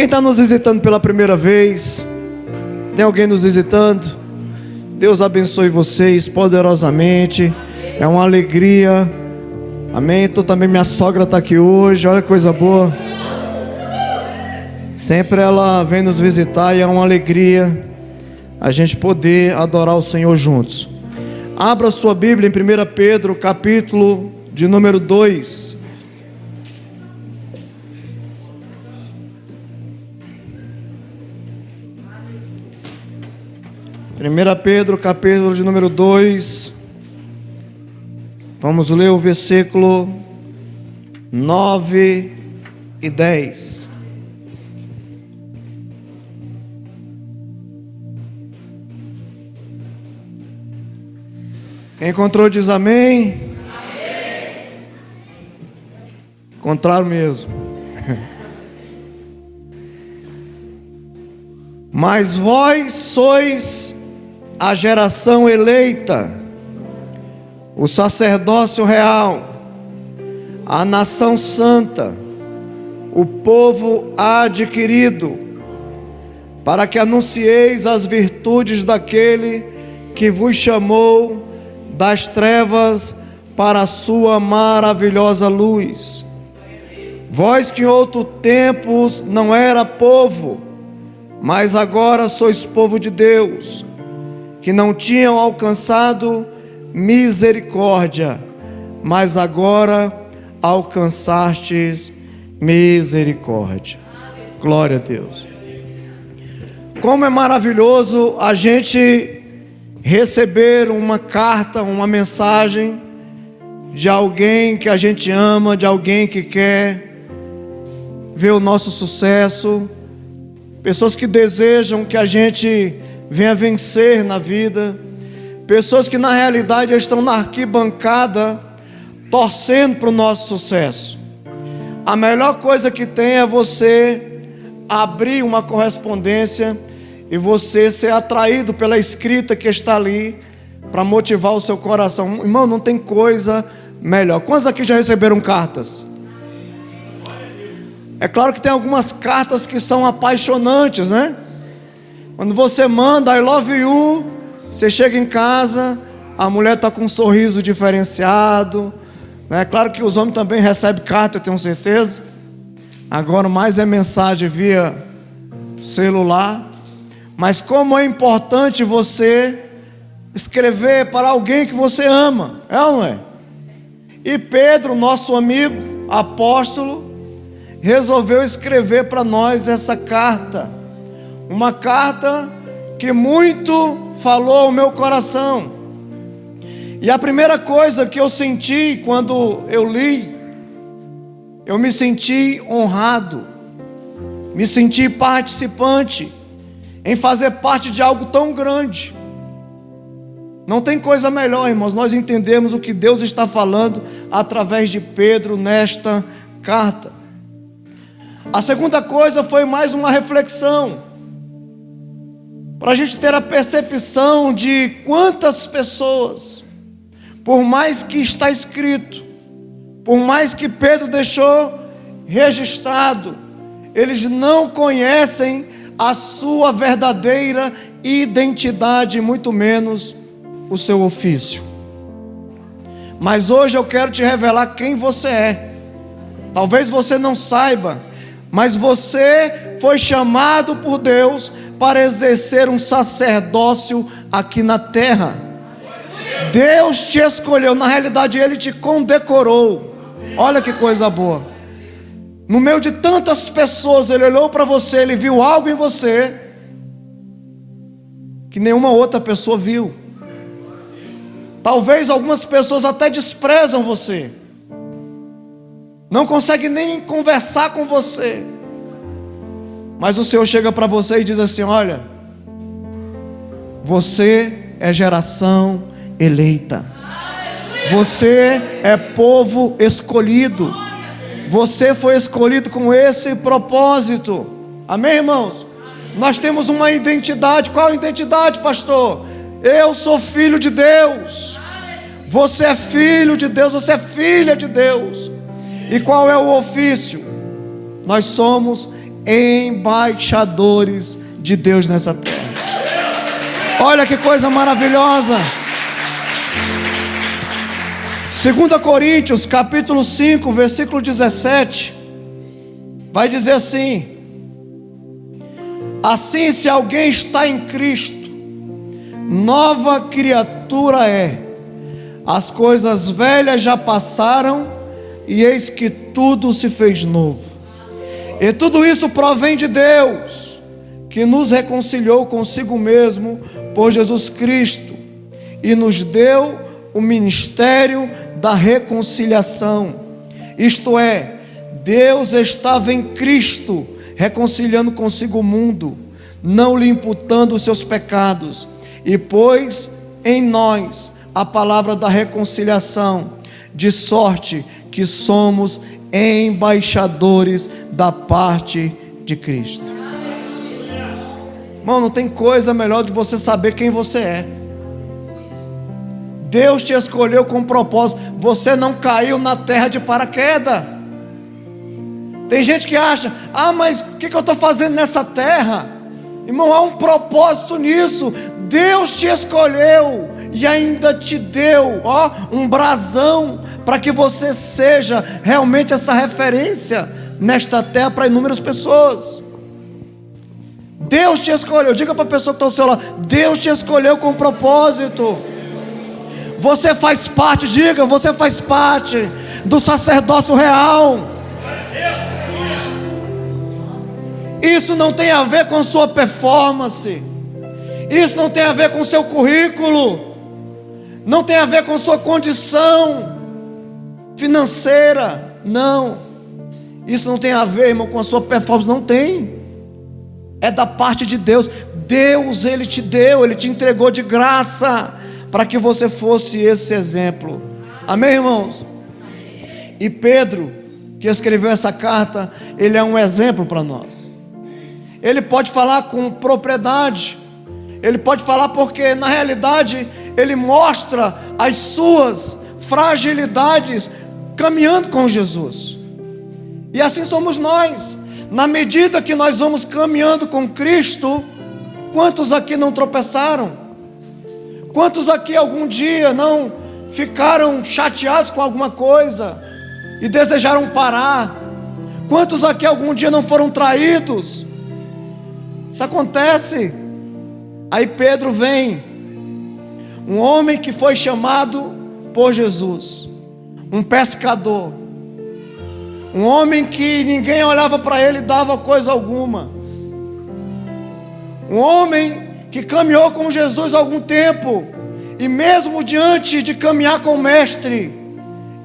Quem está nos visitando pela primeira vez? Tem alguém nos visitando? Deus abençoe vocês poderosamente. É uma alegria. Amém. Então também minha sogra está aqui hoje. Olha que coisa boa. Sempre ela vem nos visitar e é uma alegria a gente poder adorar o Senhor juntos. Abra sua Bíblia em 1 Pedro, capítulo de número 2. Primeira Pedro, capítulo de número 2. Vamos ler o versículo 9 e 10. Quem encontrou diz amém. Amém. Encontraram mesmo. Mas vós sois a geração eleita, o sacerdócio real, a nação santa, o povo adquirido, para que anuncieis as virtudes daquele que vos chamou das trevas para a sua maravilhosa luz. Vós que em outro tempo não era povo, mas agora sois povo de Deus, que não tinham alcançado misericórdia, mas agora alcançastes misericórdia. Glória a Deus. Como é maravilhoso a gente receber uma carta, uma mensagem de alguém que a gente ama, de alguém que quer ver o nosso sucesso, pessoas que desejam que a gente venha vencer na vida, pessoas que na realidade estão na arquibancada torcendo para o nosso sucesso. A melhor coisa que tem é você abrir uma correspondência e você ser atraído pela escrita que está ali para motivar o seu coração. Irmão, não tem coisa melhor. Quantos aqui já receberam cartas? É claro que tem algumas cartas que são apaixonantes, né? Quando você manda I love you, você chega em casa, a mulher está com um sorriso diferenciado, né? Claro que os homens também recebem carta, eu tenho certeza. Agora mais é mensagem via celular. Mas como é importante você escrever para alguém que você ama, é ou não é? E Pedro, nosso amigo, apóstolo, resolveu escrever para nós essa carta. Uma carta que muito falou ao meu coração. E a primeira coisa que eu senti quando eu li, eu me senti honrado, me senti participante em fazer parte de algo tão grande. Não tem coisa melhor, irmãos, nós entendemos o que Deus está falando através de Pedro nesta carta. A segunda coisa foi mais uma reflexão, para a gente ter a percepção de quantas pessoas, por mais que está escrito, por mais que Pedro deixou registrado, eles não conhecem a sua verdadeira identidade, muito menos o seu ofício. Mas hoje eu quero te revelar quem você é. Talvez você não saiba, mas você foi chamado por Deus para exercer um sacerdócio aqui na terra. Deus te escolheu, na realidade Ele te condecorou. Olha que coisa boa. No meio de tantas pessoas, Ele olhou para você, Ele viu algo em você que nenhuma outra pessoa viu. Talvez algumas pessoas até desprezam você, não conseguem nem conversar com você, mas o Senhor chega para você e diz assim: olha, você é geração eleita, você é povo escolhido, você foi escolhido com esse propósito. Amém, irmãos? Nós temos uma identidade. Qual identidade, pastor? Eu sou filho de Deus. Você é filho de Deus, você é filha de Deus. E qual é o ofício? Nós somos embaixadores de Deus nessa terra. Olha que coisa maravilhosa. 2 Coríntios capítulo 5, versículo 17, vai dizer assim: assim, se alguém está em Cristo, nova criatura é. As coisas velhas já passaram, e eis que tudo se fez novo. E tudo isso provém de Deus, que nos reconciliou consigo mesmo por Jesus Cristo, e nos deu o ministério da reconciliação. Isto é, Deus estava em Cristo, reconciliando consigo o mundo, não lhe imputando os seus pecados, e pôs em nós a palavra da reconciliação, de sorte que somos embaixadores da parte de Cristo. Irmão, não tem coisa melhor de você saber quem você é. Deus te escolheu com um propósito. Você não caiu na terra de paraquedas. Tem gente que acha: mas o que eu estou fazendo nessa terra? Irmão, há um propósito nisso. Deus te escolheu e ainda te deu um brasão para que você seja realmente essa referência nesta terra para inúmeras pessoas. Deus te escolheu. Diga para a pessoa que está ao seu lado: Deus te escolheu com propósito. Você faz parte, diga, você faz parte do sacerdócio real. Isso não tem a ver com sua performance. Isso não tem a ver com seu currículo. Não tem a ver com sua condição financeira. Não. Isso não tem a ver, irmão, com a sua performance. Não tem. É da parte de Deus. Deus, Ele te deu, Ele te entregou de graça, para que você fosse esse exemplo. Amém, irmãos? E Pedro, que escreveu essa carta, ele é um exemplo para nós. Ele pode falar com propriedade. Ele pode falar porque, na realidade, ele mostra as suas fragilidades caminhando com Jesus. E assim somos nós. Na medida que nós vamos caminhando com Cristo, quantos aqui não tropeçaram? Quantos aqui algum dia não ficaram chateados com alguma coisa e desejaram parar? Quantos aqui algum dia não foram traídos? Isso acontece. Aí Pedro vem, um homem que foi chamado por Jesus, um pescador, um homem que ninguém olhava para ele e dava coisa alguma, um homem que caminhou com Jesus há algum tempo, e mesmo diante de caminhar com o mestre,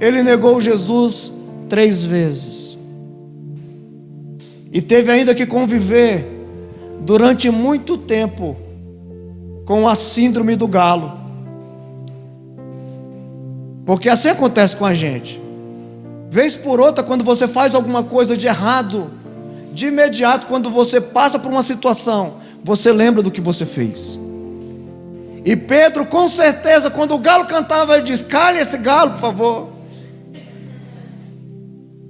ele negou Jesus 3 vezes, e teve ainda que conviver durante muito tempo com a síndrome do galo, porque assim acontece com a gente. Vez por outra, quando você faz alguma coisa de errado, de imediato, quando você passa por uma situação, você lembra do que você fez. E Pedro, com certeza, quando o galo cantava, ele diz: cale esse galo, por favor.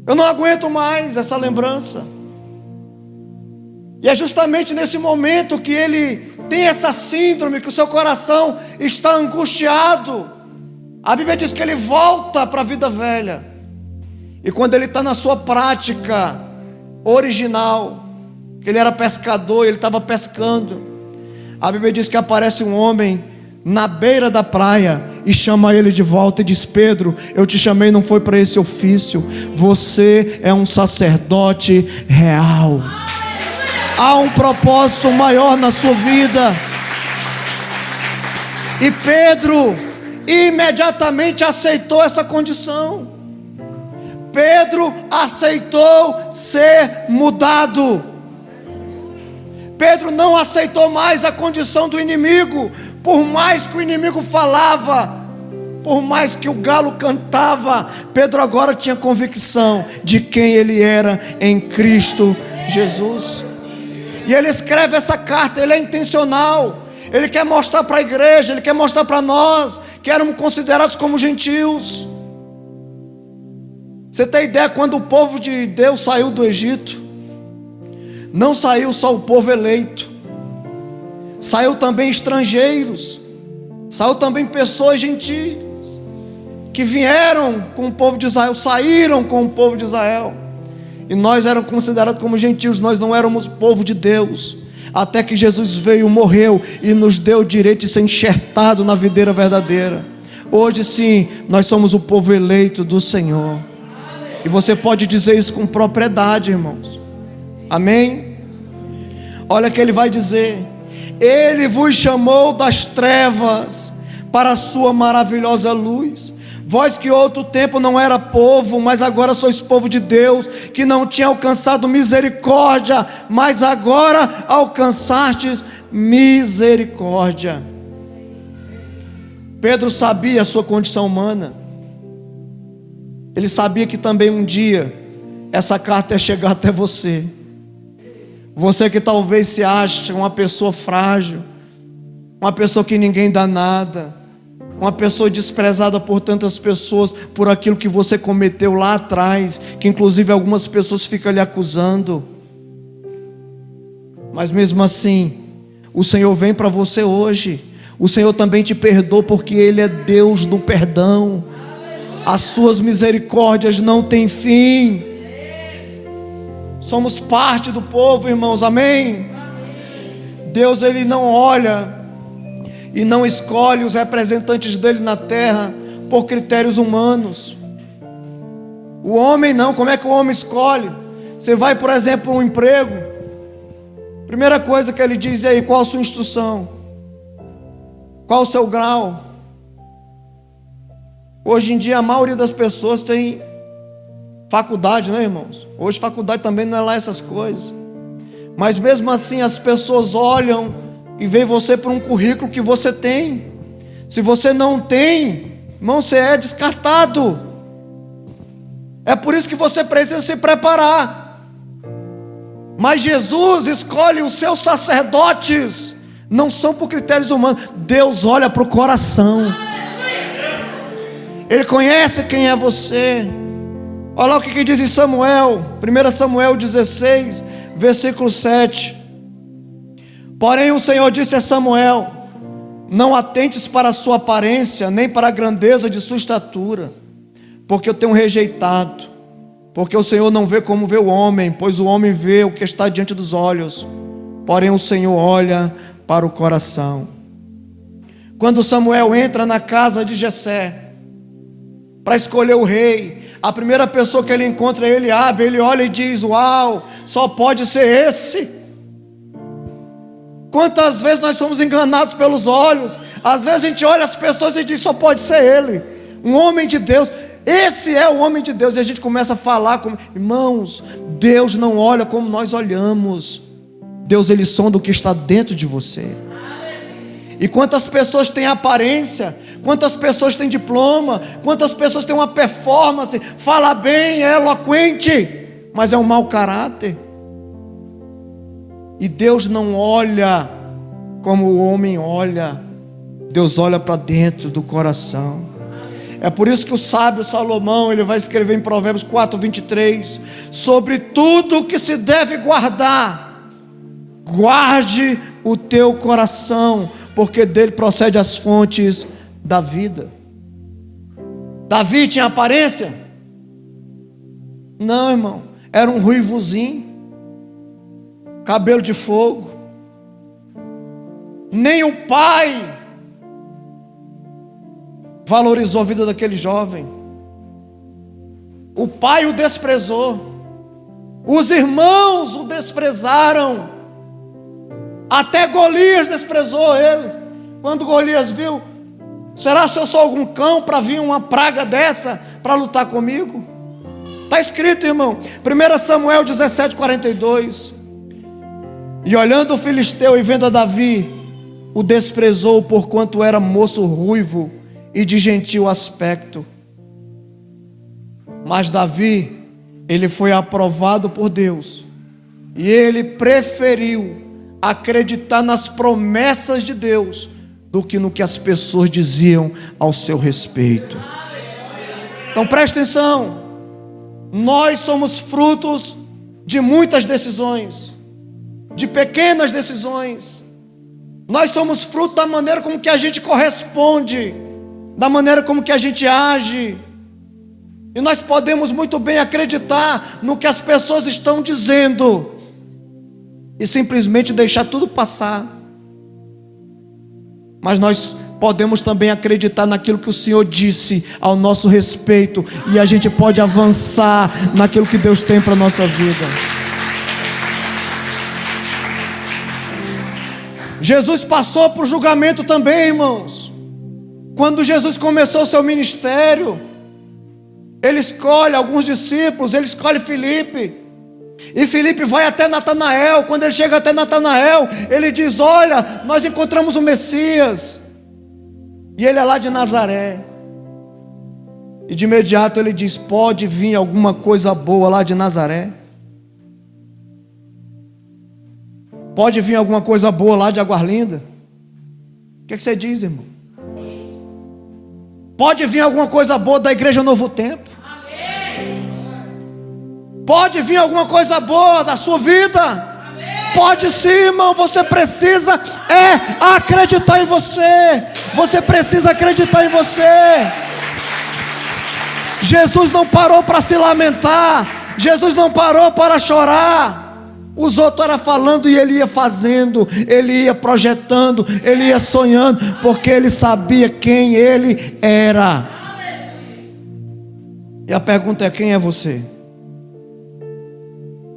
Eu não aguento mais essa lembrança. E é justamente nesse momento que ele tem essa síndrome, que o seu coração está angustiado. A Bíblia diz que ele volta para a vida velha. E quando ele está na sua prática original, que ele era pescador, ele estava pescando, a Bíblia diz que aparece um homem na beira da praia e chama ele de volta e diz: Pedro, eu te chamei não foi para esse ofício, você é um sacerdote real. Há um propósito maior na sua vida. E Pedro imediatamente aceitou essa condição. Pedro aceitou ser mudado. Pedro não aceitou mais a condição do inimigo. Por mais que o inimigo falava, por mais que o galo cantava, Pedro agora tinha convicção de quem ele era em Cristo Jesus. E ele escreve essa carta, ele é intencional. Ele quer mostrar para a igreja, ele quer mostrar para nós que éramos considerados como gentios. Você tem ideia, quando o povo de Deus saiu do Egito, não saiu só o povo eleito, saiu também estrangeiros, saiu também pessoas gentis, que vieram com o povo de Israel, saíram com o povo de Israel, e nós éramos considerados como gentios, nós não éramos povo de Deus, até que Jesus veio, morreu e nos deu o direito de ser enxertado na videira verdadeira. Hoje sim, nós somos o povo eleito do Senhor, e você pode dizer isso com propriedade, irmãos, amém? Olha o que ele vai dizer: Ele vos chamou das trevas para a sua maravilhosa luz. Vós que outro tempo não era povo, mas agora sois povo de Deus, que não tinha alcançado misericórdia, mas agora alcançastes misericórdia. Pedro sabia a sua condição humana. Ele sabia que também um dia essa carta ia chegar até você. Você que talvez se ache uma pessoa frágil, uma pessoa que ninguém dá nada, uma pessoa desprezada por tantas pessoas, por aquilo que você cometeu lá atrás, que inclusive algumas pessoas ficam lhe acusando. Mas mesmo assim, o Senhor vem para você hoje. O Senhor também te perdoa, porque Ele é Deus do perdão. As suas misericórdias não têm fim. Somos parte do povo, irmãos, amém? Deus, Ele não olha e não escolhe os representantes dele na terra por critérios humanos. O homem não. Como é que o homem escolhe? Você vai, por exemplo, para um emprego, primeira coisa que ele diz: e aí, qual a sua instrução? Qual o seu grau? Hoje em dia a maioria das pessoas tem faculdade, né, irmãos? Hoje faculdade também não é lá essas coisas, mas mesmo assim as pessoas olham e veem você por um currículo que você tem. Se você não tem, irmão, você é descartado. É por isso que você precisa se preparar. Mas Jesus escolhe os seus sacerdotes, não são por critérios humanos. Deus olha para o coração. Ele conhece quem é você. Olha lá o que diz em Samuel, 1 Samuel 16, versículo 7. Porém o Senhor disse a Samuel: não atentes para a sua aparência, nem para a grandeza de sua estatura, porque eu tenho rejeitado. Porque o Senhor não vê como vê o homem, pois o homem vê o que está diante dos olhos, porém o Senhor olha para o coração. Quando Samuel entra na casa de Jessé para escolher o rei, a primeira pessoa que ele encontra é Eliabe. Ele olha e diz: uau, só pode ser esse. Quantas vezes nós somos enganados pelos olhos? Às vezes a gente olha as pessoas e diz: só pode ser ele, um homem de Deus. Esse é o homem de Deus. E a gente começa a falar como... Irmãos, Deus não olha como nós olhamos. Deus, Ele sonda o que está dentro de você. E quantas pessoas têm aparência, quantas pessoas têm diploma, quantas pessoas têm uma performance, fala bem, é eloquente, mas é um mau caráter. E Deus não olha como o homem olha. Deus olha para dentro do coração. É por isso que o sábio Salomão, ele vai escrever em Provérbios 4:23: sobre tudo que se deve guardar, guarde o teu coração, porque dele procede as fontes da vida. Davi tinha aparência? Não, irmão, era um ruivozinho, cabelo de fogo. Nem o pai valorizou a vida daquele jovem. O pai o desprezou, os irmãos o desprezaram, até Golias desprezou ele. Quando Golias viu: será se eu sou algum cão para vir uma praga dessa para lutar comigo? Está escrito, irmão, 1 Samuel 17:42. E olhando o filisteu e vendo a Davi, o desprezou, porquanto era moço ruivo e de gentil aspecto. Mas Davi, ele foi aprovado por Deus, e ele preferiu acreditar nas promessas de Deus do que no que as pessoas diziam ao seu respeito. Então preste atenção, nós somos frutos de muitas decisões. de pequenas decisões. Nós somos fruto da maneira como que a gente corresponde, da maneira como que a gente age. E nós podemos muito bem acreditar no que as pessoas estão dizendo e simplesmente deixar tudo passar. Mas nós podemos também acreditar naquilo que o Senhor disse ao nosso respeito, e a gente pode avançar naquilo que Deus tem para a nossa vida. Jesus passou por julgamento também, irmãos. Quando Jesus começou o seu ministério, Ele escolhe alguns discípulos, Ele escolhe Filipe. E Filipe vai até Natanael. Quando ele chega até Natanael, ele diz: olha, nós encontramos o Messias. E ele é lá de Nazaré. E de imediato ele diz: pode vir alguma coisa boa lá de Nazaré? Pode vir alguma coisa boa lá de Aguarlinda? O que você diz, irmão? Pode vir alguma coisa boa da Igreja Novo Tempo? Pode vir alguma coisa boa da sua vida? Pode sim, irmão. Você precisa acreditar em você. Você precisa acreditar em você. Jesus não parou para se lamentar. Jesus não parou para chorar. Os outros eram falando e ele ia fazendo, ele ia projetando, ele ia sonhando, porque ele sabia quem ele era. E a pergunta é: quem é você?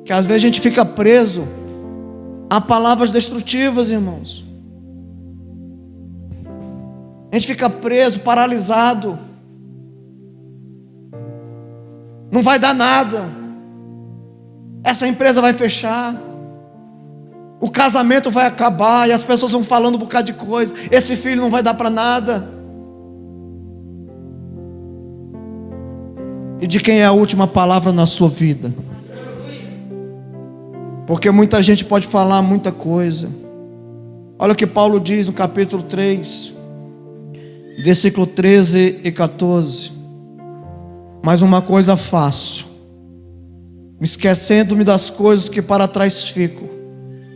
Que às vezes a gente fica preso a palavras destrutivas, irmãos. A gente fica preso, paralisado. Não vai dar nada. Essa empresa vai fechar. O casamento vai acabar. E as pessoas vão falando um bocado de coisa. Esse filho não vai dar para nada. E de quem é a última palavra na sua vida? Porque muita gente pode falar muita coisa. Olha o que Paulo diz no capítulo 3, versículo 13 e 14. Mas uma coisa faço, esquecendo-me das coisas que para trás fico,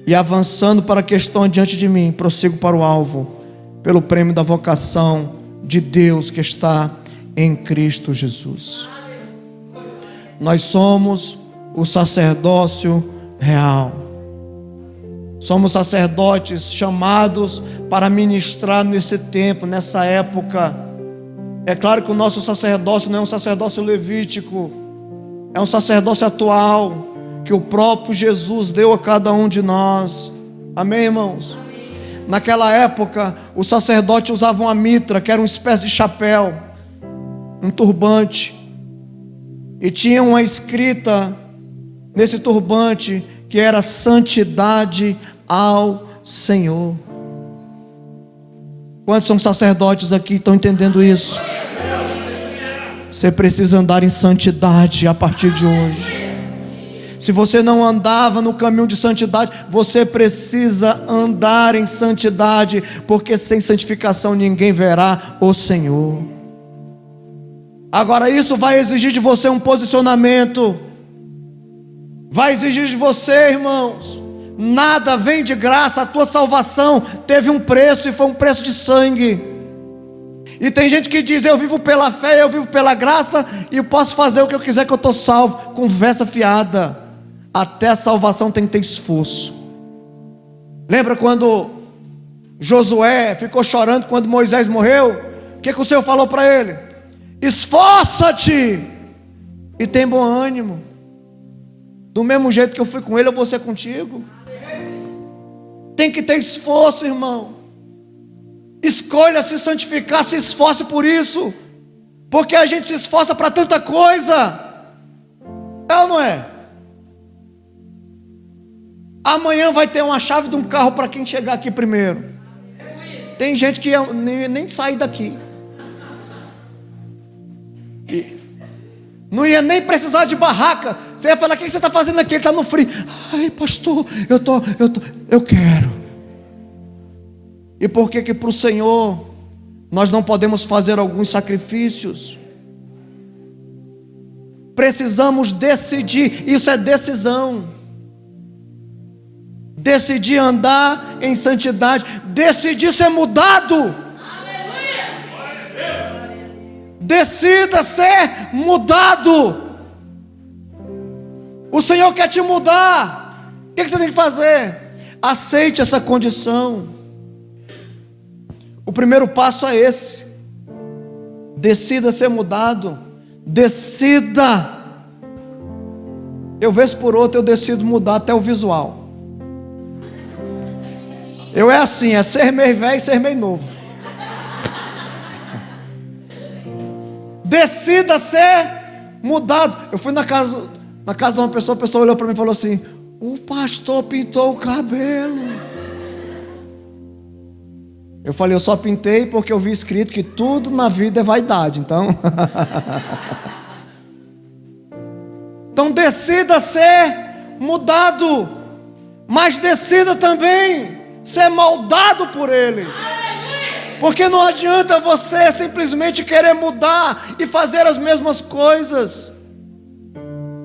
e avançando para a questão diante de mim, prossigo para o alvo, pelo prêmio da vocação de Deus que está em Cristo Jesus. Nós somos o sacerdócio real. Somos sacerdotes chamados para ministrar nesse tempo, nessa época. É claro que o nosso sacerdócio não é um sacerdócio levítico, é um sacerdócio atual, que o próprio Jesus deu a cada um de nós. Amém, irmãos? Amém. Naquela época, o sacerdote usava uma mitra, que era uma espécie de chapéu, um turbante, e tinha uma escrita nesse turbante que era santidade ao Senhor. Quantos são sacerdotes aqui estão entendendo isso? Você precisa andar em santidade a partir de hoje. Se você não andava no caminho de santidade, você precisa andar em santidade, porque sem santificação ninguém verá o Senhor. Agora isso vai exigir de você um posicionamento. Vai exigir de você, irmãos. Nada vem de graça. A tua salvação teve um preço, e foi um preço de sangue. E tem gente que diz: eu vivo pela fé, eu vivo pela graça, e eu posso fazer o que eu quiser que eu estou salvo. Conversa fiada. Até a salvação tem que ter esforço. Lembra quando Josué ficou chorando quando Moisés morreu? O que o Senhor falou para ele? Esforça-te e tem bom ânimo. Do mesmo jeito que eu fui com ele, eu vou ser contigo. Tem que ter esforço, irmão. Escolha se santificar, se esforce por isso. Porque a gente se esforça para tanta coisa. É ou não é? Amanhã vai ter uma chave de um carro para quem chegar aqui primeiro. Tem gente que nem sair daqui. Não ia nem precisar de barraca. Você ia falar: o que você está fazendo aqui? Ele está no frio. Ai, pastor, eu quero. E por que para o Senhor nós não podemos fazer alguns sacrifícios? Precisamos decidir. Isso é decisão. decidir andar em santidade, decidir ser mudado. Decida ser mudado. O Senhor quer te mudar. O que você tem que fazer? Aceite essa condição. O primeiro passo é esse. Decida ser mudado. Decida. Eu, vez por outra, eu decido mudar até o visual. Eu é assim, é ser meio velho e ser meio novo. Decida ser mudado. Eu fui na casa de uma pessoa, a pessoa olhou para mim e falou assim: o pastor pintou o cabelo. Eu falei: eu só pintei porque eu vi escrito que tudo na vida é vaidade. Então decida ser mudado, mas decida também ser moldado por Ele. Porque não adianta você simplesmente querer mudar e fazer as mesmas coisas.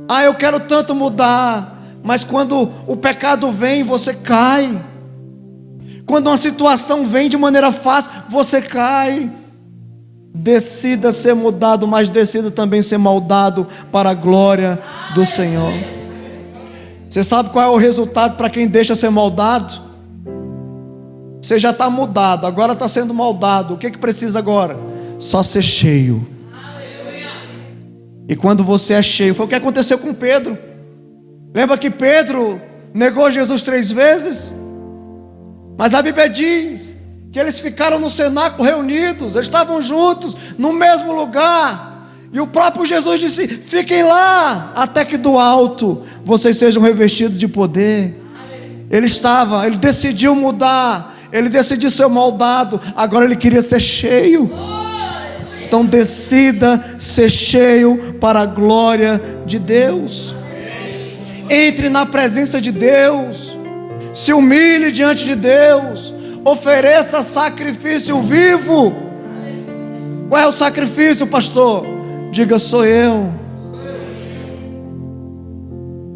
Ah, eu quero tanto mudar, mas quando o pecado vem, você cai. Quando uma situação vem de maneira fácil, você cai. Decida ser mudado, mas decida também ser moldado para a glória do Senhor. Você sabe qual é o resultado para quem deixa ser moldado? Você já está mudado, agora está sendo moldado. O que precisa agora? Só ser cheio. E quando você é cheio, foi o que aconteceu com Pedro. Lembra que Pedro negou Jesus 3 vezes? Mas a Bíblia diz que eles ficaram no cenáculo reunidos, eles estavam juntos, no mesmo lugar. E o próprio Jesus disse: fiquem lá, até que do alto vocês sejam revestidos de poder. Ele decidiu mudar, ele decidiu ser moldado, agora ele queria ser cheio. Então decida ser cheio para a glória de Deus. Entre na presença de Deus, se humilhe diante de Deus, ofereça sacrifício vivo. Qual é o sacrifício, pastor? Diga: sou eu.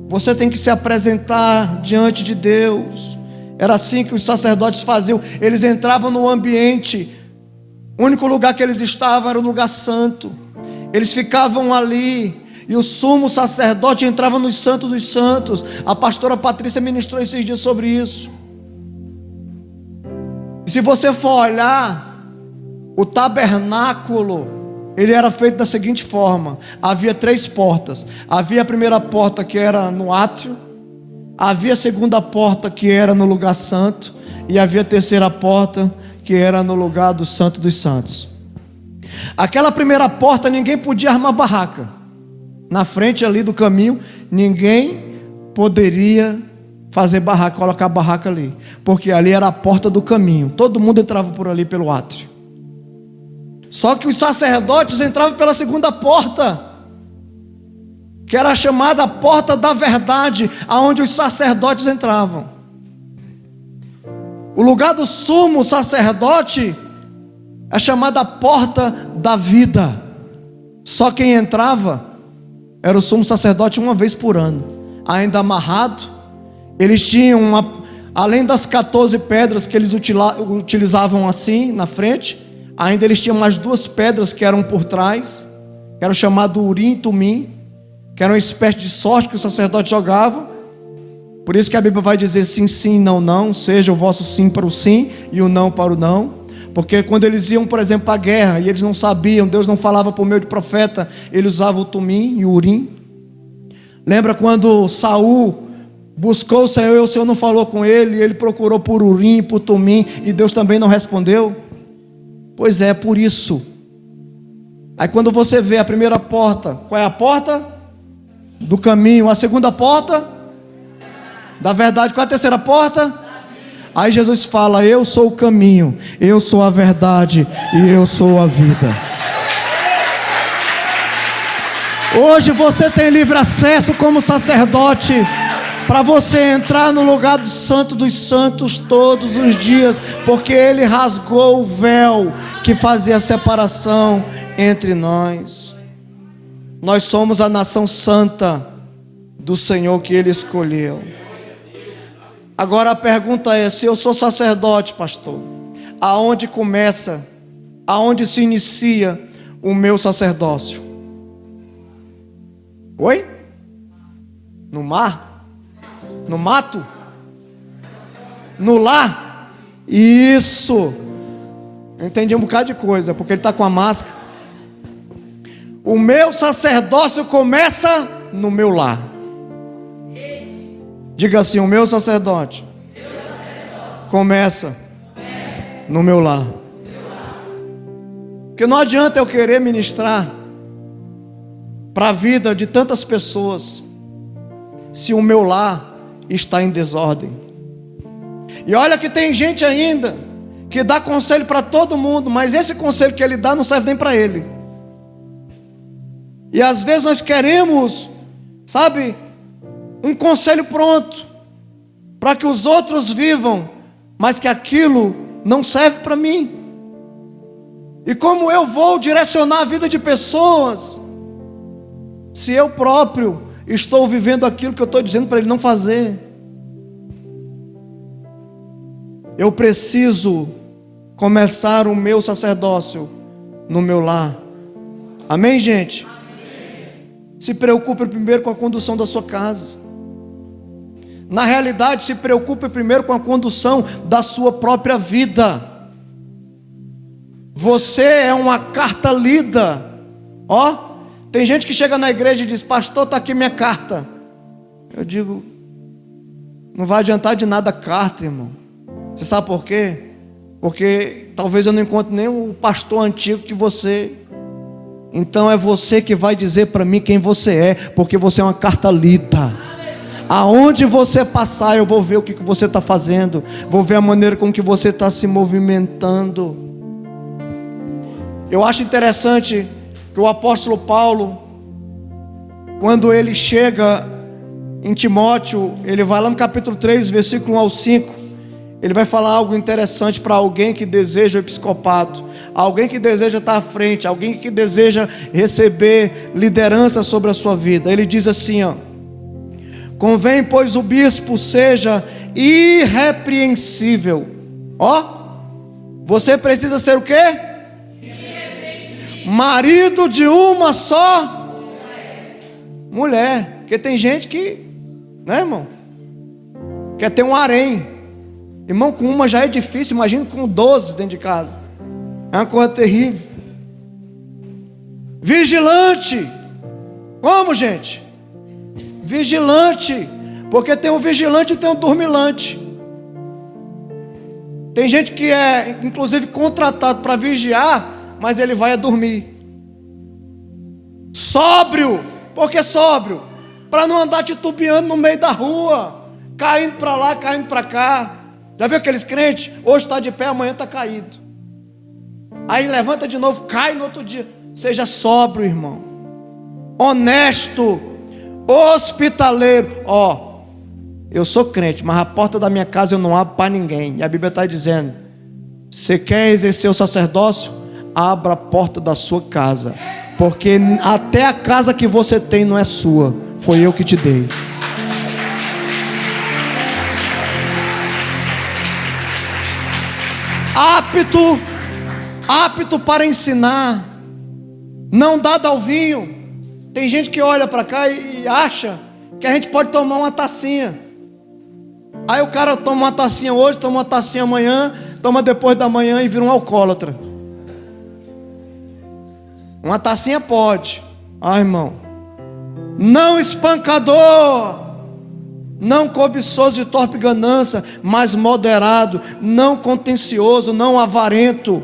Você tem que se apresentar diante de Deus. Era assim que os sacerdotes faziam. Eles entravam no ambiente. O único lugar que eles estavam era o lugar santo. Eles ficavam ali. E o sumo sacerdote entrava no Santo dos Santos. A pastora Patrícia ministrou esses dias sobre isso. E se você for olhar, o tabernáculo, ele era feito da seguinte forma: havia 3 portas. Havia a primeira porta, que era no átrio. Havia a segunda porta, que era no lugar santo. E havia a terceira porta, que era no lugar do Santo dos Santos. Aquela primeira porta, ninguém podia armar barraca. Na frente ali do caminho, ninguém poderia fazer barraca, colocar barraca ali, porque ali era a porta do caminho. Todo mundo entrava por ali pelo átrio. Só que os sacerdotes entravam pela segunda porta, que era a chamada porta da verdade, aonde os sacerdotes entravam. O lugar do sumo sacerdote é chamada porta da vida. Só quem entrava era o sumo sacerdote uma vez por ano, ainda amarrado. Eles tinham além das 14 pedras que eles utilizavam assim na frente, ainda eles tinham mais 2 pedras que eram por trás, que era o chamado Urim e Tumim, que era uma espécie de sorte que o sacerdote jogava. Por isso que a Bíblia vai dizer sim, sim, não, não. Seja o vosso sim para o sim e o não para o não. Porque quando eles iam, por exemplo, para a guerra, e eles não sabiam, Deus não falava por meio de profeta, ele usava o Tumim e o Urim. Lembra quando Saul buscou o Senhor e o Senhor não falou com ele, e ele procurou por Urim e por Tumim, e Deus também não respondeu? Pois é, por isso. Aí quando você vê a primeira porta, qual é a porta? Do caminho. A segunda porta? Da verdade. Qual é a terceira porta? Aí Jesus fala: eu sou o caminho, eu sou a verdade e eu sou a vida. Hoje você tem livre acesso como sacerdote para você entrar no lugar do Santo dos Santos todos os dias, porque Ele rasgou o véu que fazia a separação entre nós. Nós somos a nação santa do Senhor que Ele escolheu. Agora a pergunta é: se eu sou sacerdote, pastor, aonde começa, aonde se inicia o meu sacerdócio? Oi? No mar? No mato? No lar? Isso! Eu entendi um bocado de coisa, porque ele está com a máscara. O meu sacerdócio começa no meu lar. Diga assim: o meu sacerdote começa no meu lar. Porque não adianta eu querer ministrar para a vida de tantas pessoas se o meu lar está em desordem. E olha que tem gente ainda que dá conselho para todo mundo, mas esse conselho que ele dá não serve nem para ele. E às vezes nós queremos, sabe, um conselho pronto para que os outros vivam, mas que aquilo não serve para mim. E como eu vou direcionar a vida de pessoas se eu próprio estou vivendo aquilo que eu estou dizendo para ele não fazer? Eu preciso começar o meu sacerdócio no meu lar. Amém, gente? Se preocupe primeiro com a condução da sua casa. Na realidade, se preocupe primeiro com a condução da sua própria vida. Você é uma carta lida. Ó, tem gente que chega na igreja e diz: pastor, está aqui minha carta. Eu digo: não vai adiantar de nada a carta, irmão. Você sabe por quê? Porque talvez eu não encontre nem o pastor antigo que você. Então é você que vai dizer para mim quem você é, porque você é uma carta lida. Aonde você passar, eu vou ver o que você está fazendo, vou ver a maneira com que você está se movimentando. Eu acho interessante que o apóstolo Paulo, quando ele chega em Timóteo, ele vai lá no capítulo 3, versículo 1 ao 5, ele vai falar algo interessante para alguém que deseja o episcopado, alguém que deseja estar à frente, alguém que deseja receber liderança sobre a sua vida. Ele diz assim, ó: convém, pois, o bispo seja irrepreensível. Ó, você precisa ser o quê? Marido de uma só mulher. Porque tem gente que, né, irmão, quer ter um harém. Irmão, com uma já é difícil, imagina com 12 dentro de casa. É uma coisa terrível. Vigilante. Como, gente? Vigilante. Porque tem um vigilante e tem um dormilante. Tem gente que é inclusive contratado para vigiar, mas ele vai a dormir. Sóbrio. Por que sóbrio? Para não andar titubeando no meio da rua, caindo para lá, caindo para cá. Já viu aqueles crentes? Hoje está de pé, amanhã está caído. Aí levanta de novo, cai no outro dia. Seja sóbrio, irmão. Honesto. Hospitaleiro. Ó, eu sou crente, mas a porta da minha casa eu não abro para ninguém. E a Bíblia está dizendo: você quer exercer o sacerdócio? Abra a porta da sua casa, porque até a casa que você tem não é sua, foi eu que te dei. Apto para ensinar, não dado ao vinho. Tem gente que olha para cá e acha que a gente pode tomar uma tacinha. Aí o cara toma uma tacinha hoje, toma uma tacinha amanhã, toma depois da manhã e vira um alcoólatra. Uma tacinha pode. Irmão, não espancador, não cobiçoso de torpe ganância, mas moderado, não contencioso, não avarento,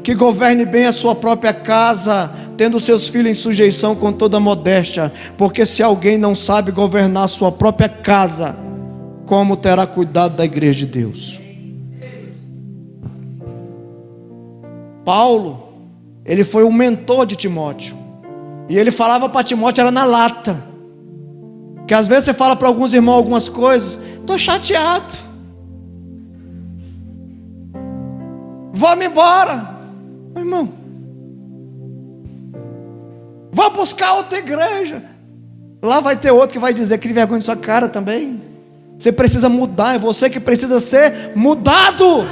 que governe bem a sua própria casa, tendo seus filhos em sujeição com toda modéstia. Porque se alguém não sabe governar a sua própria casa, como terá cuidado da igreja de Deus? Paulo, ele foi o mentor de Timóteo, e ele falava para Timóteo, era na lata. Que às vezes você fala para alguns irmãos algumas coisas: estou chateado, vou-me embora. Irmão, vou buscar outra igreja. Lá vai ter outro que vai dizer: que vergonha de sua cara também. Você precisa mudar, é você que precisa ser mudado.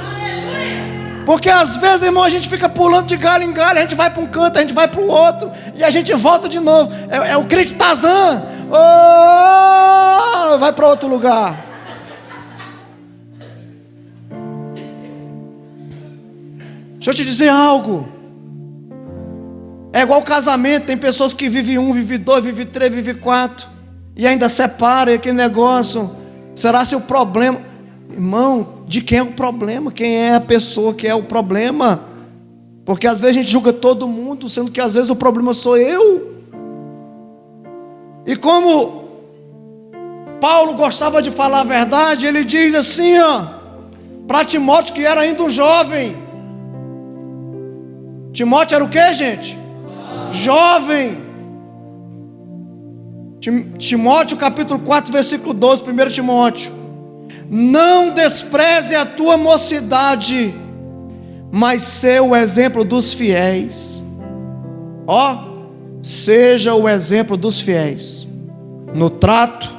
Porque às vezes, irmão, a gente fica pulando de galho em galho. A gente vai para um canto, a gente vai para o outro, e a gente volta de novo. É o crente Tarzan. Oh, vai para outro lugar. Deixa eu te dizer algo. É igual casamento. Tem pessoas que vivem 1, vivem 2, vivem 3, vivem 4, e ainda separa aquele negócio. Será se o problema... Irmão, de quem é o problema? Quem é a pessoa que é o problema? Porque às vezes a gente julga todo mundo, sendo que às vezes o problema sou eu. E como Paulo gostava de falar a verdade, ele diz assim, para Timóteo, que era ainda um jovem. Timóteo era o que, gente? Jovem. Timóteo capítulo 4, versículo 12, 1 Timóteo. Não despreze a tua mocidade, mas seja o exemplo dos fiéis. Seja o exemplo dos fiéis, no trato,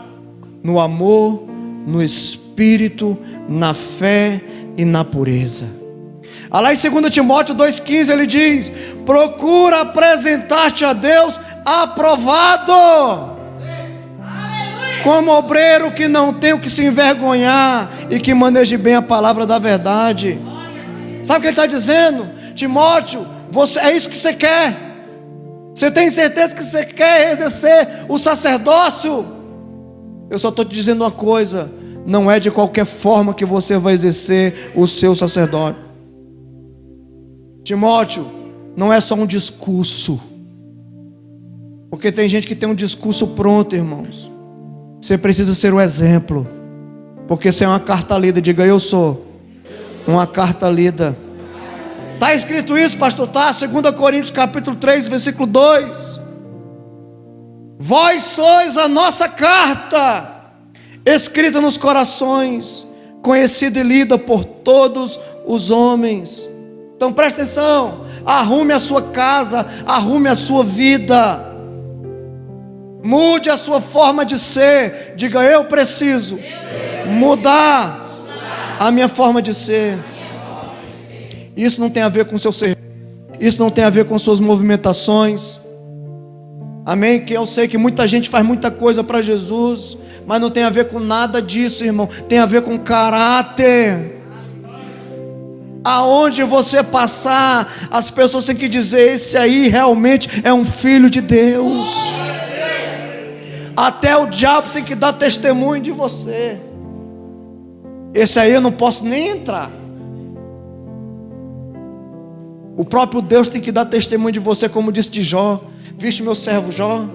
no amor, no espírito, na fé e na pureza. Lá em 2 Timóteo 2,15 ele diz: procura apresentar-te a Deus aprovado, como obreiro que não tem o que se envergonhar e que maneje bem a palavra da verdade. Sabe o que ele está dizendo? Timóteo, é isso que você quer? Você tem certeza que você quer exercer o sacerdócio? Eu só estou te dizendo uma coisa: não é de qualquer forma que você vai exercer o seu sacerdócio. Timóteo, não é só um discurso, porque tem gente que tem um discurso pronto, irmãos. Você precisa ser o exemplo, porque você é uma carta lida. Diga: eu sou uma carta lida. Está escrito isso, pastor? Tá, 2 Coríntios capítulo 3, versículo 2. Vós sois a nossa carta, escrita nos corações, conhecida e lida por todos os homens. Então preste atenção, arrume a sua casa, arrume a sua vida, mude a sua forma de ser. Diga: eu preciso mudar a minha forma de ser. Isso não tem a ver com o seu ser, isso não tem a ver com suas movimentações. Amém? Que eu sei que muita gente faz muita coisa para Jesus, mas não tem a ver com nada disso, irmão. Tem a ver com caráter. Aonde você passar, as pessoas têm que dizer: esse aí realmente é um filho de Deus. Até o diabo tem que dar testemunho de você. Esse aí eu não posso nem entrar. O próprio Deus tem que dar testemunho de você, como disse de Jó: viste meu servo Jó,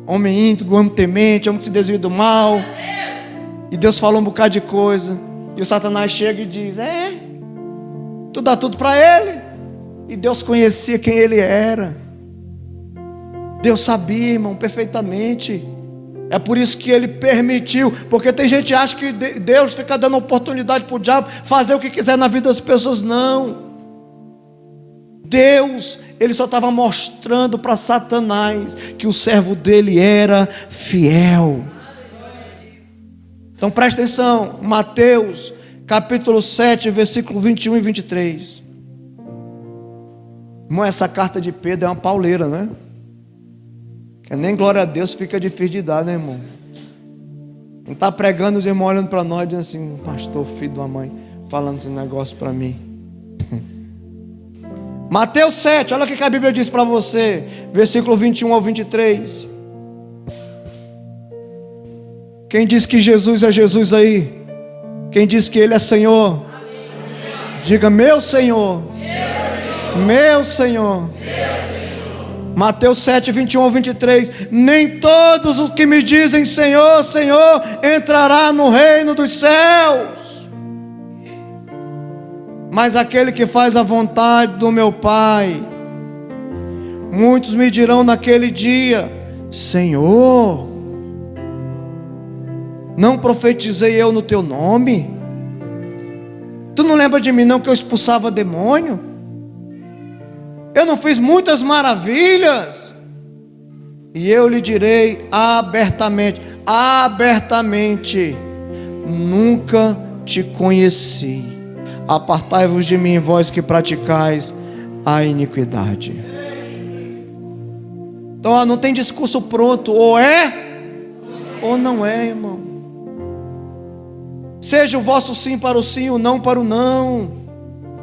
homem íntegro, homem temente, homem que se desvia do mal. E Deus falou um bocado de coisa, e o Satanás chega e diz: tu dá tudo para ele. E Deus conhecia quem ele era. Deus sabia, irmão, perfeitamente. É por isso que ele permitiu. Porque tem gente que acha que Deus fica dando oportunidade para o diabo fazer o que quiser na vida das pessoas. Não. Deus, ele só estava mostrando para Satanás que o servo dele era fiel. Então preste atenção, Mateus capítulo 7, versículo 21 e 23. Irmão, essa carta de Pedro é uma pauleira, né? Que nem glória a Deus fica difícil de dar, né, irmão? Não está pregando, os irmãos olhando para nós, dizendo assim: pastor, filho de uma mãe, falando esse negócio para mim. Mateus 7, olha o que a Bíblia diz para você, versículo 21 ao 23. Quem diz que Jesus é Jesus aí? Quem diz que Ele é Senhor? Amém. Diga: meu Senhor, meu Senhor. Mateus 7, 21 ao 23. Nem todos os que me dizem Senhor, Senhor entrará no reino dos céus, mas aquele que faz a vontade do meu Pai. Muitos me dirão naquele dia: Senhor, não profetizei eu no teu nome? Tu não lembra de mim não, que eu expulsava demônio? Eu não fiz muitas maravilhas? E eu lhe direi abertamente, nunca te conheci. Apartai-vos de mim, vós que praticais a iniquidade. Então não tem discurso pronto, ou é ou não é, irmão. Seja o vosso sim para o sim, o não para o não.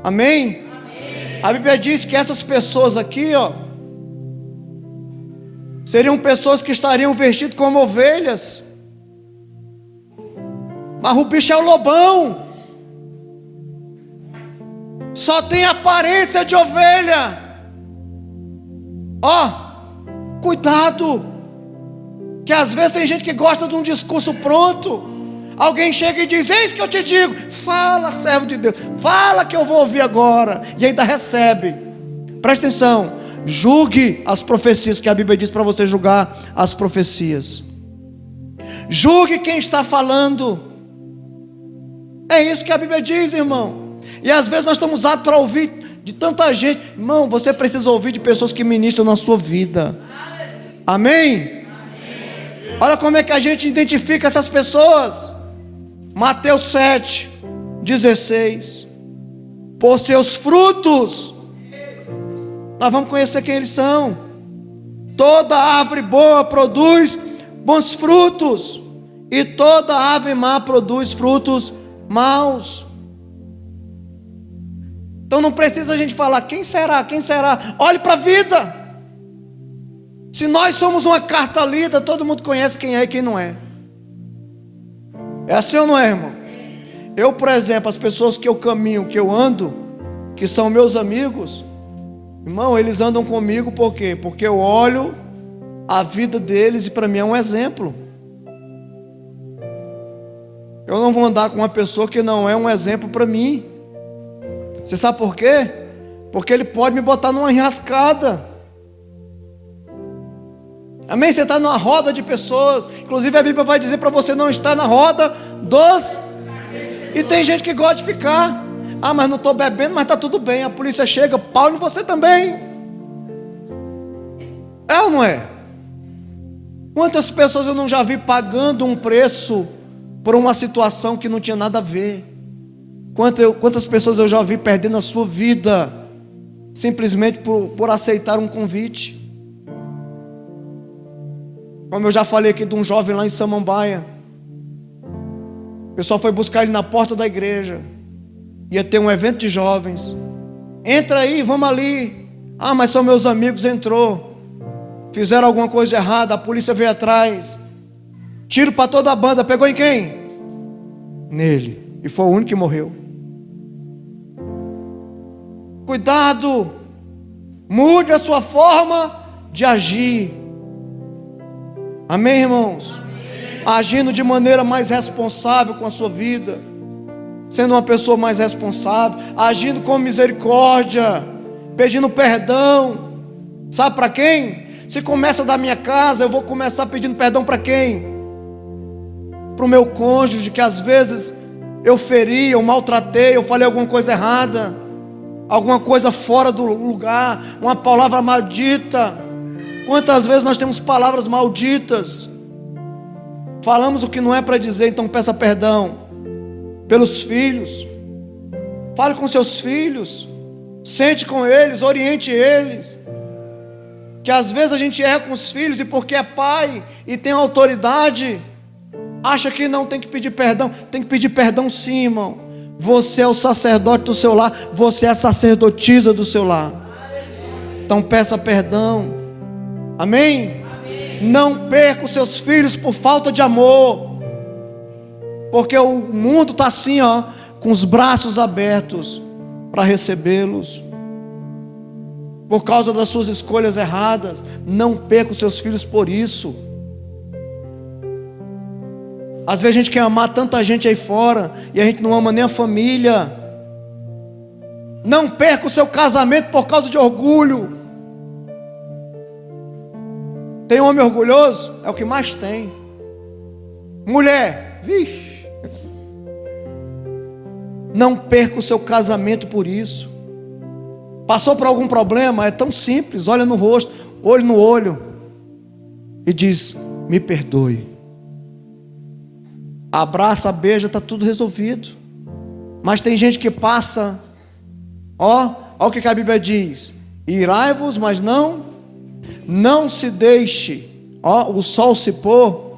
Amém? Amém. A Bíblia diz que essas pessoas aqui, seriam pessoas que estariam vestidas como ovelhas, mas o bicho é o lobão, só tem aparência de ovelha. Cuidado, que às vezes tem gente que gosta de um discurso pronto. Alguém chega e diz: eis que eu te digo. Fala, servo de Deus, fala que eu vou ouvir agora. E ainda recebe. Presta atenção, julgue as profecias, que a Bíblia diz para você julgar as profecias. Julgue quem está falando. É isso que a Bíblia diz, irmão. E às vezes nós estamos aptos para ouvir de tanta gente. Irmão, você precisa ouvir de pessoas que ministram na sua vida. Amém? Olha como é que a gente identifica essas pessoas. Mateus 7, 16. Por seus frutos nós vamos conhecer quem eles são. Toda árvore boa produz bons frutos, e toda árvore má produz frutos maus. Então não precisa a gente falar: quem será, quem será? Olhe para a vida. Se nós somos uma carta lida, todo mundo conhece quem é e quem não é. É assim ou não é, irmão? Eu, por exemplo, as pessoas que eu caminho, que eu ando, que são meus amigos, irmão, eles andam comigo por quê? Porque eu olho a vida deles e para mim é um exemplo. Eu não vou andar com uma pessoa que não é um exemplo para mim. Você sabe por quê? Porque ele pode me botar numa enrascada. Amém? Você está numa roda de pessoas. Inclusive a Bíblia vai dizer para você não estar na roda dos... E tem gente que gosta de ficar. Mas não estou bebendo, mas está tudo bem. A polícia chega, pau em você também. É ou não é? Quantas pessoas eu não já vi pagando um preço por uma situação que não tinha nada a ver? Quantas pessoas eu já vi perdendo a sua vida simplesmente por aceitar um convite? Como eu já falei aqui de um jovem lá em Samambaia. O pessoal foi buscar ele na porta da igreja. Ia ter um evento de jovens. Entra aí, vamos ali. Mas são meus amigos. Entrou. Fizeram alguma coisa errada, a polícia veio atrás. Tiro para toda a banda. Pegou em quem? Nele. E foi o único que morreu. Cuidado. Mude a sua forma de agir. Amém, irmãos? Amém. Agindo de maneira mais responsável com a sua vida, sendo uma pessoa mais responsável, agindo com misericórdia, pedindo perdão. Sabe para quem? Se começa da minha casa, eu vou começar pedindo perdão para quem? Para o meu cônjuge, que às vezes eu feri, eu maltratei, eu falei alguma coisa errada, alguma coisa fora do lugar, uma palavra maldita. Quantas vezes nós temos palavras malditas, falamos o que não é para dizer, então peça perdão. Pelos filhos, fale com seus filhos, sente com eles, oriente eles, que às vezes a gente erra com os filhos, e porque é pai e tem autoridade, acha que não tem que pedir perdão. Tem que pedir perdão sim, irmão. Você é o sacerdote do seu lar, você é a sacerdotisa do seu lar, então peça perdão. Amém? Amém? Não perca os seus filhos por falta de amor, porque o mundo está assim, com os braços abertos para recebê-los, por causa das suas escolhas erradas. Não perca os seus filhos por isso. Às vezes a gente quer amar tanta gente aí fora e a gente não ama nem a família. Não perca o seu casamento por causa de orgulho. Tem homem orgulhoso? É o que mais tem. Mulher, vixe. Não perca o seu casamento por isso. Passou por algum problema? É tão simples. Olha no rosto, olho no olho, e diz: me perdoe. abraça, beija, está tudo resolvido. Mas tem gente que passa, ó o que a Bíblia diz: irai-vos, mas não se deixe, o sol se pôr.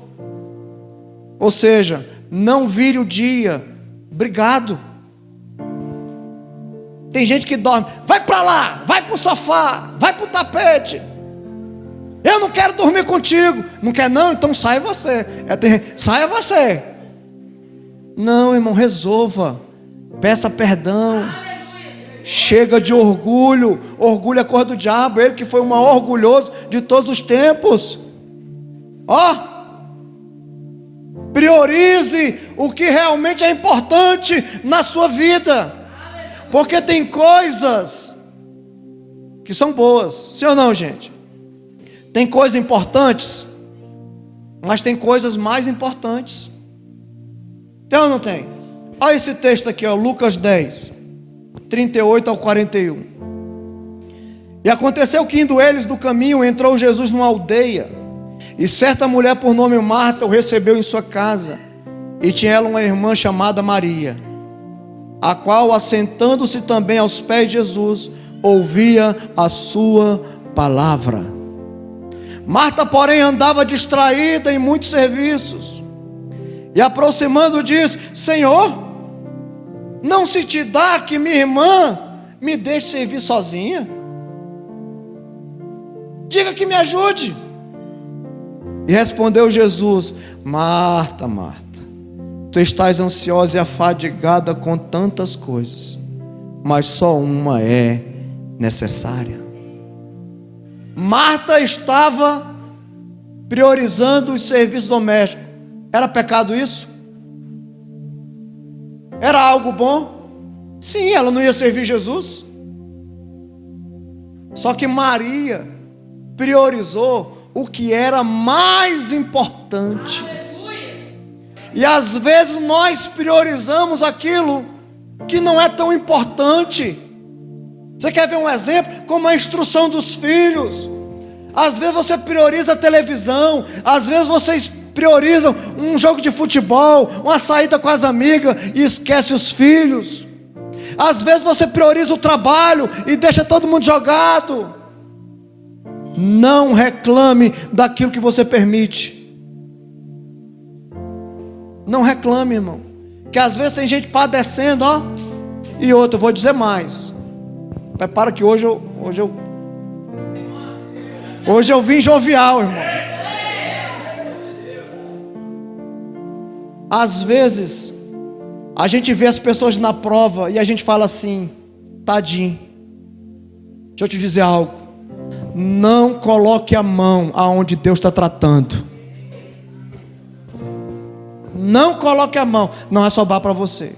Ou seja, não vire o dia. Obrigado. Tem gente que dorme, vai para lá, vai para o sofá, vai para o tapete. Eu não quero dormir contigo. Não quer não? Então saia você. Saia você. Não, irmão, resolva. Peça perdão. Chega de orgulho. Orgulho é coisa do diabo. Ele que foi o maior orgulhoso de todos os tempos. Priorize o que realmente é importante na sua vida. Porque tem coisas que são boas. Sim ou não, gente? Tem coisas importantes, mas tem coisas mais importantes. Tem ou não tem? Olha esse texto aqui, Lucas 10, 38 ao 41. E aconteceu que, indo eles do caminho, entrou Jesus numa aldeia, e certa mulher por nome Marta o recebeu em sua casa, e tinha ela uma irmã chamada Maria, a qual, assentando-se também aos pés de Jesus, ouvia a sua palavra. Marta, porém, andava distraída em muitos serviços, e aproximando disse: Senhor, não se te dá que minha irmã me deixe servir sozinha? Diga que me ajude. E respondeu Jesus: Marta, Marta, tu estás ansiosa e afadigada com tantas coisas, mas só uma é necessária. Marta estava priorizando os serviços domésticos. Era pecado isso? Era algo bom? Sim, ela não ia servir Jesus. Só que Maria priorizou o que era mais importante. E às vezes nós priorizamos aquilo que não é tão importante. Você quer ver um exemplo? Como a instrução dos filhos. Às vezes você prioriza a televisão, às vezes vocês priorizam um jogo de futebol, uma saída com as amigas e esquece os filhos. Às vezes você prioriza o trabalho e deixa todo mundo jogado. Não reclame daquilo que você permite. Não reclame, irmão. Que às vezes tem gente padecendo, e outro, eu vou dizer mais. Prepara que hoje eu vim jovial, irmão. Às vezes a gente vê as pessoas na prova e a gente fala assim: tadinho. Deixa eu te dizer algo. Não coloque a mão aonde Deus está tratando. Não coloque a mão. Não é sobrar para você.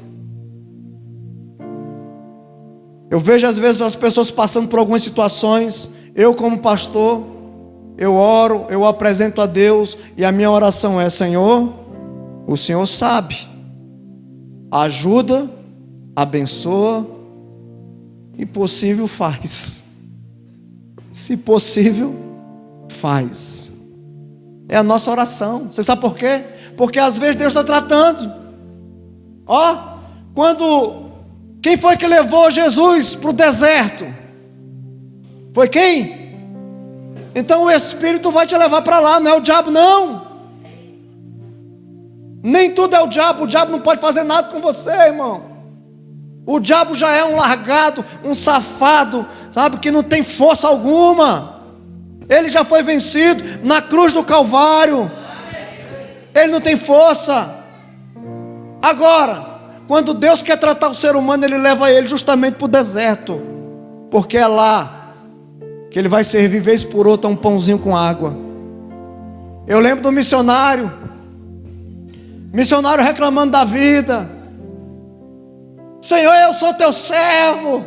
Eu vejo às vezes as pessoas passando por algumas situações. Eu, como pastor, eu oro, eu apresento a Deus, e a minha oração é: Senhor, o Senhor sabe. Ajuda, abençoa, e possível faz. Se possível, faz. É a nossa oração. Você sabe por quê? Porque às vezes Deus está tratando. Quem foi que levou Jesus para o deserto? Foi quem? Então o Espírito vai te levar para lá, não é o diabo não. Nem tudo é o diabo não pode fazer nada com você, irmão. O diabo já é um largado, um safado, sabe, que não tem força alguma. Ele já foi vencido na cruz do Calvário. Ele não tem força. Agora, quando Deus quer tratar o ser humano, Ele leva ele justamente para o deserto, porque é lá que Ele vai servir vez por outra um pãozinho com água. Eu lembro do missionário reclamando da vida: Senhor, eu sou teu servo,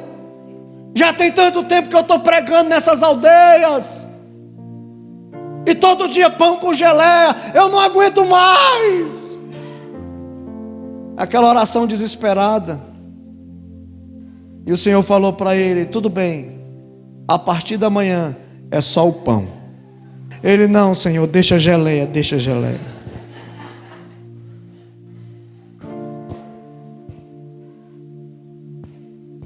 já tem tanto tempo que eu estou pregando nessas aldeias, e todo dia pão com geleia, eu não aguento mais. Aquela oração desesperada. E o Senhor falou para ele: tudo bem, a partir da manhã é só o pão. Ele: não, Senhor, deixa a geleia.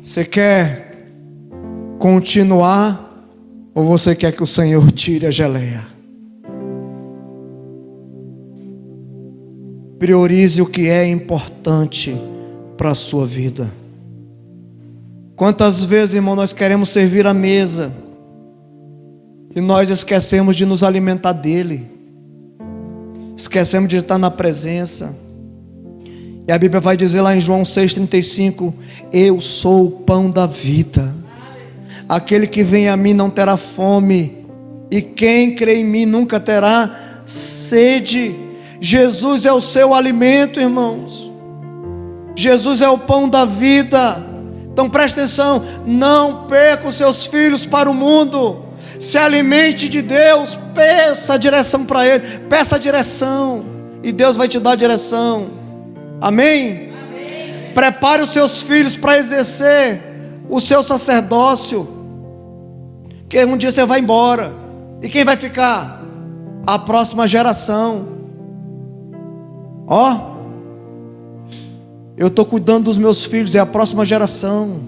Você quer continuar ou você quer que o Senhor tire a geleia? Priorize o que é importante para a sua vida. Quantas vezes, irmão, nós queremos servir a mesa e nós esquecemos de nos alimentar dele, esquecemos de estar na presença. E a Bíblia vai dizer lá em João 6,35: eu sou o pão da vida, aquele que vem a mim não terá fome, e quem crê em mim nunca terá sede. Jesus é o seu alimento, irmãos. Jesus é o pão da vida. Então preste atenção, não perca os seus filhos para o mundo. Se alimente de Deus, peça direção para Ele, peça direção, e Deus vai te dar direção. Amém? Amém. Prepare os seus filhos para exercer o seu sacerdócio, que um dia você vai embora, e quem vai ficar? A próxima geração. Eu estou cuidando dos meus filhos, é a próxima geração.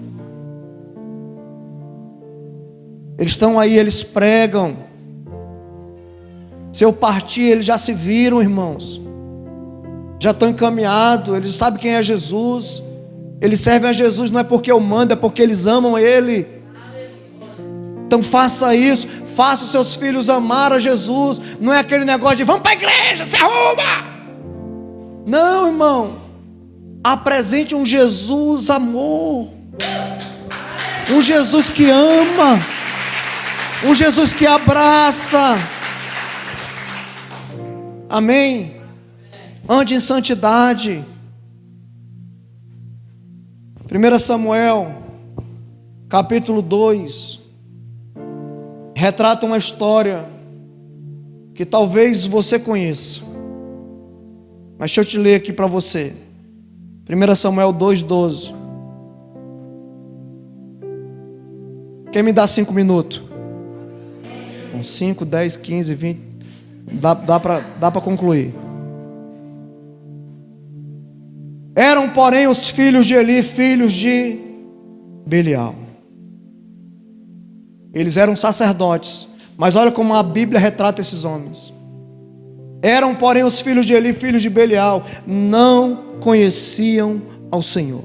Eles estão aí, eles pregam. Se eu partir, eles já se viram, irmãos. Já estão encaminhados, eles sabem quem é Jesus. Eles servem a Jesus não é porque eu mando, é porque eles amam Ele. Então faça isso, faça os seus filhos amar a Jesus. Não é aquele negócio de vamos para a igreja, se arruma. Não, irmão. Apresente um Jesus amor, um Jesus que ama, um Jesus que abraça. Amém? Ande em santidade. 1 Samuel capítulo 2 retrata uma história que talvez você conheça, mas deixa eu te ler aqui para você. 1 Samuel 2,12. Quem me dá 5 minutos? 5, 10, 15, 20. Dá para concluir. Eram, porém, os filhos de Eli, filhos de Belial. Eles eram sacerdotes. Mas olha como a Bíblia retrata esses homens. Eram, porém, os filhos de Eli, filhos de Belial, não conheciam ao Senhor.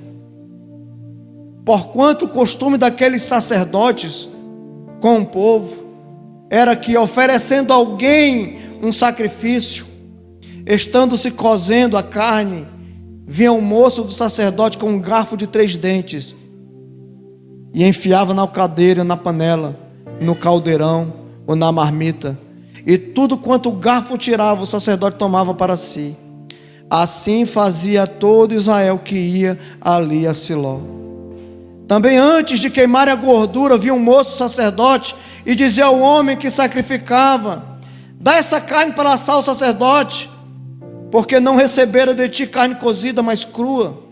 Porquanto o costume daqueles sacerdotes com o povo era que, oferecendo a alguém um sacrifício, estando-se cozendo a carne, vinha o moço do sacerdote com um garfo de 3 dentes e enfiava na alcadeira, na panela, no caldeirão ou na marmita, e tudo quanto o garfo tirava, o sacerdote tomava para si. Assim fazia todo Israel que ia ali a Siló. Também antes de queimar a gordura, vinha um moço sacerdote e dizia ao homem que sacrificava: dá essa carne para assar o sacerdote, porque não recebera de ti carne cozida, mas crua.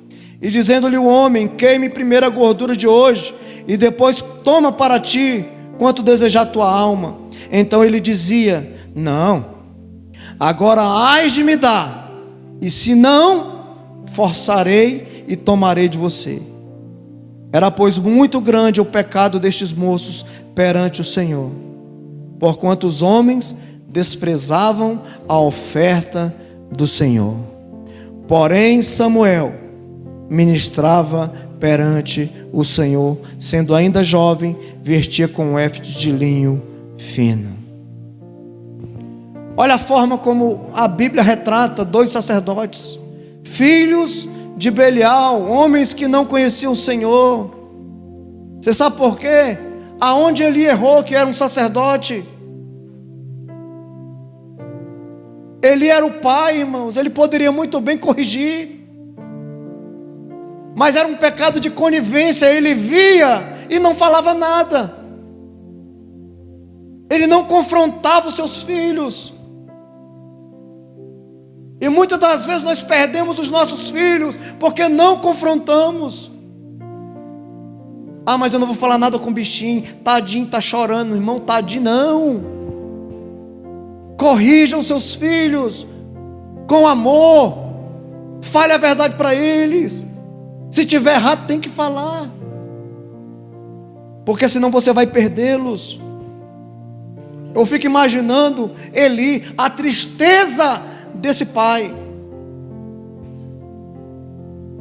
E dizendo-lhe o homem: queime primeiro a gordura de hoje, e depois toma para ti quanto desejar tua alma. Então ele dizia: não, agora hás de me dar, e se não, forçarei e tomarei de você. Era, pois, muito grande o pecado destes moços perante o Senhor, porquanto os homens desprezavam a oferta do Senhor. Porém Samuel ministrava perante o Senhor, sendo ainda jovem, vestia com um éfode de linho fino. Olha a forma como a Bíblia retrata 2 sacerdotes, filhos de Belial, homens que não conheciam o Senhor. Você sabe por quê? Aonde ele errou, que era um sacerdote? Ele era o pai, irmãos, ele poderia muito bem corrigir, mas era um pecado de conivência. Ele via e não falava nada, ele não confrontava os seus filhos. E muitas das vezes nós perdemos os nossos filhos porque não confrontamos. Mas eu não vou falar nada com o bichinho, tadinho, está chorando. Irmão, tadinho, não. Corrijam seus filhos com amor, fale a verdade para eles. Se tiver errado, tem que falar. porque senão você vai perdê-los. Eu fico imaginando Eli, a tristeza desse pai.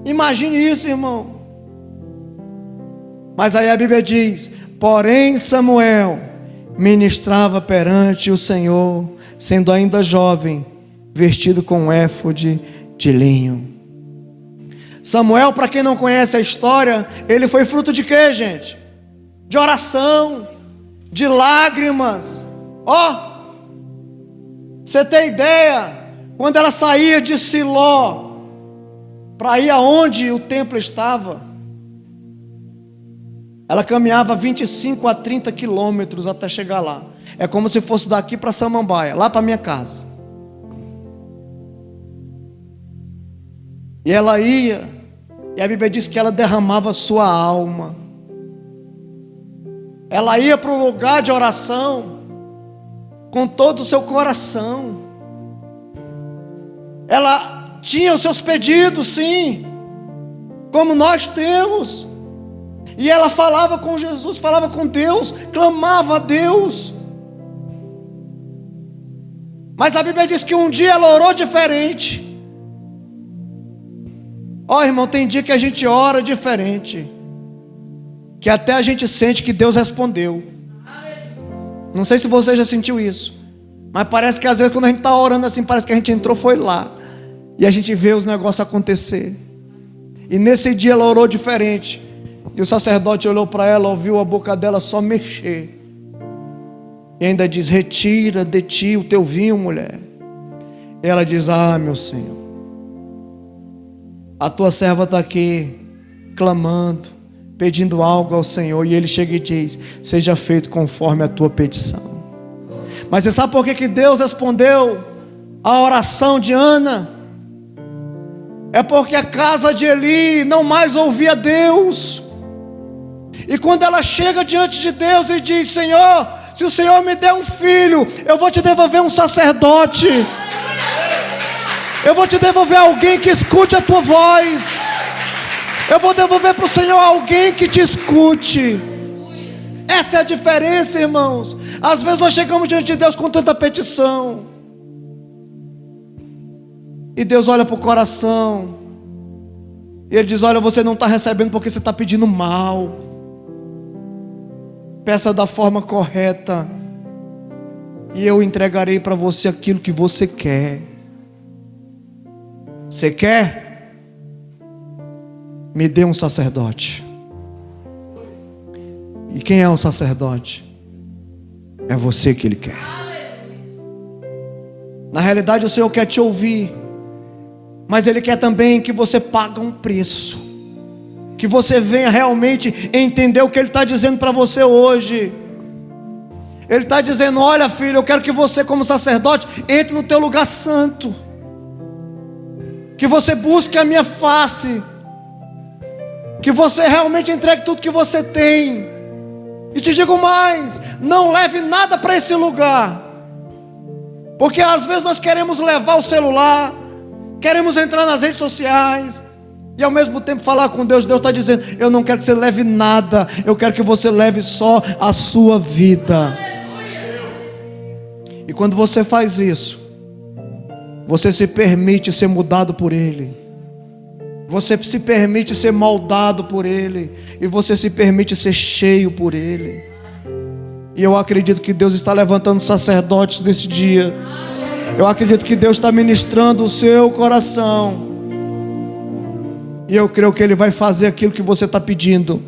Imagine isso, irmão. Mas aí a Bíblia diz: porém Samuel ministrava perante o Senhor, sendo ainda jovem, vestido com um éfode de linho. Samuel, para quem não conhece a história, ele foi fruto de quê, gente? De oração, de lágrimas. Você tem ideia? Quando ela saía de Siló para ir aonde o templo estava, ela caminhava 25 a 30 quilômetros até chegar lá. É como se fosse daqui para Samambaia, lá para minha casa. E ela ia, e a Bíblia diz que ela derramava sua alma. Ela ia para um lugar de oração com todo o seu coração. Ela tinha os seus pedidos, sim, como nós temos. E ela falava com Jesus, falava com Deus, clamava a Deus. Mas a Bíblia diz que um dia ela orou diferente. Irmão, tem dia que a gente ora diferente, que até a gente sente que Deus respondeu. Não sei se você já sentiu isso, mas parece que às vezes quando a gente está orando assim, parece que a gente entrou, foi lá, e a gente vê os negócios acontecer. E nesse dia ela orou diferente. E o sacerdote olhou para ela, ouviu a boca dela só mexer. E ainda diz: retira de ti o teu vinho, mulher. E ela diz: meu Senhor, a tua serva está aqui, clamando, pedindo algo ao Senhor. E ele chega e diz: seja feito conforme a tua petição. Mas você sabe por que Deus respondeu a oração de Ana? É porque a casa de Eli não mais ouvia Deus. E quando ela chega diante de Deus e diz: Senhor, se o Senhor me der um filho, eu vou te devolver um sacerdote, eu vou te devolver alguém que escute a tua voz, eu vou devolver para o Senhor alguém que te escute. Essa é a diferença, irmãos. Às vezes nós chegamos diante de Deus com tanta petição, e Deus olha para o coração, e Ele diz: olha, você não está recebendo porque você está pedindo mal. Peça da forma correta, e eu entregarei para você aquilo que você quer. Você quer? Me dê um sacerdote. E quem é o sacerdote? É você que Ele quer. Na realidade o Senhor quer te ouvir, mas Ele quer também que você pague um preço, que você venha realmente entender o que Ele está dizendo para você hoje. Ele está dizendo: olha, filho, eu quero que você, como sacerdote, entre no teu lugar santo, que você busque a minha face, que você realmente entregue tudo que você tem. E te digo mais: não leve nada para esse lugar, porque às vezes nós queremos levar o celular, queremos entrar nas redes sociais, e ao mesmo tempo falar com Deus. Deus está dizendo: eu não quero que você leve nada, eu quero que você leve só a sua vida. E quando você faz isso, você se permite ser mudado por Ele, você se permite ser moldado por Ele, e você se permite ser cheio por Ele. E eu acredito que Deus está levantando sacerdotes nesse dia. Eu acredito que Deus está ministrando o seu coração, e eu creio que Ele vai fazer aquilo que você está pedindo,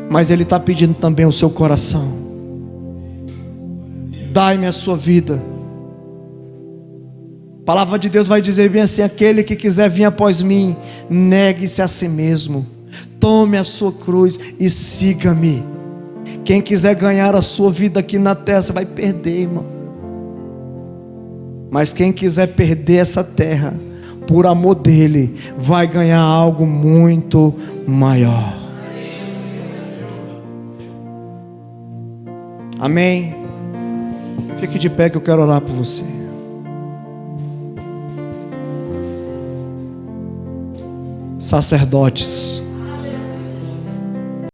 mas Ele está pedindo também o seu coração. Dai-me a sua vida. A palavra de Deus vai dizer bem assim: aquele que quiser vir após mim, negue-se a si mesmo, tome a sua cruz e siga-me. Quem quiser ganhar a sua vida aqui na terra, você vai perder, irmão. Mas quem quiser perder essa terra por amor dele, vai ganhar algo muito maior. Amém? Fique de pé que eu quero orar por você. Sacerdotes,